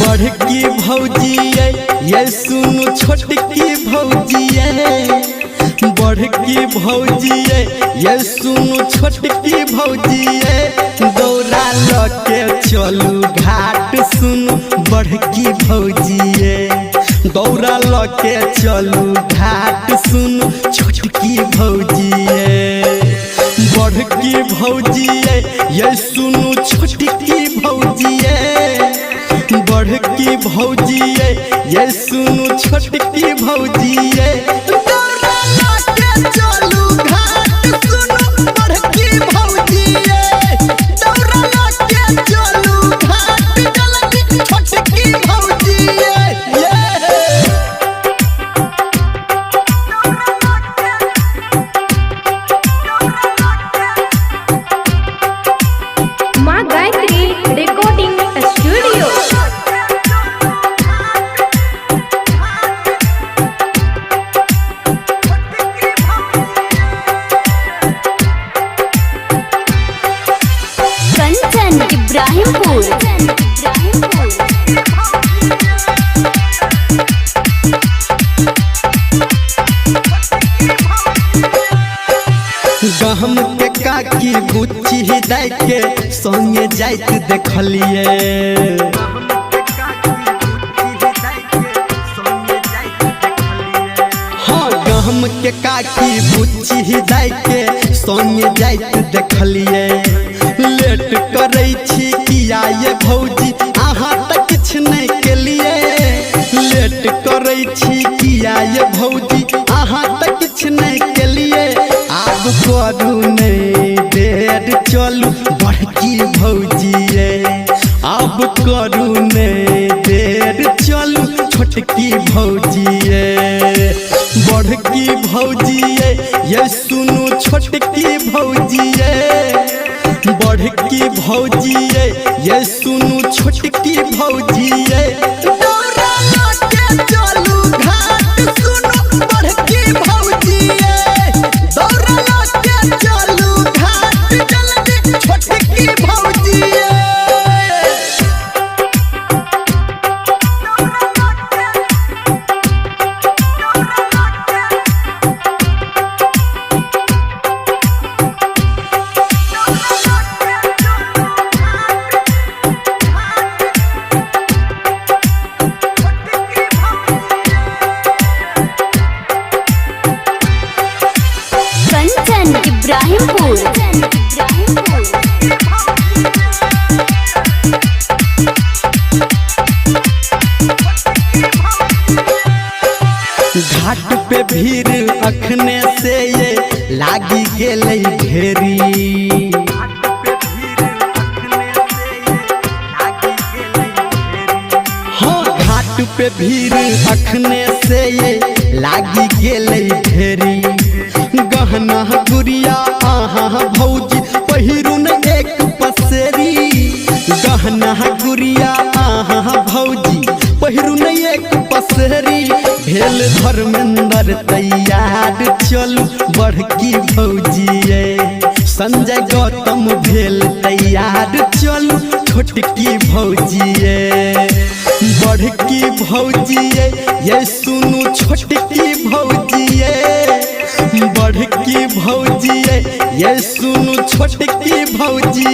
बड़की भौजी ये सुनु छोटकी भौजी बड़की भौजी ये सुनु छोटकी भौजी दौरा लके चलू घाट सुनु बड़की भौजी दौरा लके चलू घाट सुनु छोटकी भौजी बड़की भौजी ये सुनु छोटकी भौजी बड़की भौजी ये सुनु छोटकी भौजी दौरा लके चलू घाट सुनु बड़की भौजी दौरा लके चलू घाट जल्दी छोटकी भौजी माँ गायत्री रिकॉर्डिंग स्टूडियो। कंचन इब्राहिमपुर। गहम के काकी बुच्ची दाय के संगे जाइत देखलिए हाँ गहम के काकी बुच्ची दाय के संगे जाइत देखलिए लेट करे छी किया ये भौजी अहाँ तक किछ नहीं केलिए लेट करे छी किया ये भौजी अहाँ तक किछ नहीं केलिए आब करू नहीं देर चलू बड़की भौजी आब करू नहीं देर चलू छोटकी भौजी बड़की भौजी ये सुनु छोटकी भौजी बड़की भौजी ये सुनु छोटकी भौजी दौरा लके चलू घाट सुनु बड़की भौजी दौरा लके चलू घाट जल्दी छोटकी भौजी कंचन इब्राहिमपुर। घाट पे भीड़ अखने से ये लागी गेलै ढेरी हाँ घाट पे भीड़ अखने से ये लागी गेलै ढेरी गहना गुड़िया आहा भौजी पहिरून एक पसेरी गहना गुड़िया आहा भौजी पहिरून एक पसेरी भेल धर्मेंद्र तैयार चलू बड़की भौजी संजय गौतम भेल तैयार चलू छोटकी भौजी बड़की भौजी ये सुनु छोटकी भौजी बड़की भौजी ये सुनु छोटकी भौजी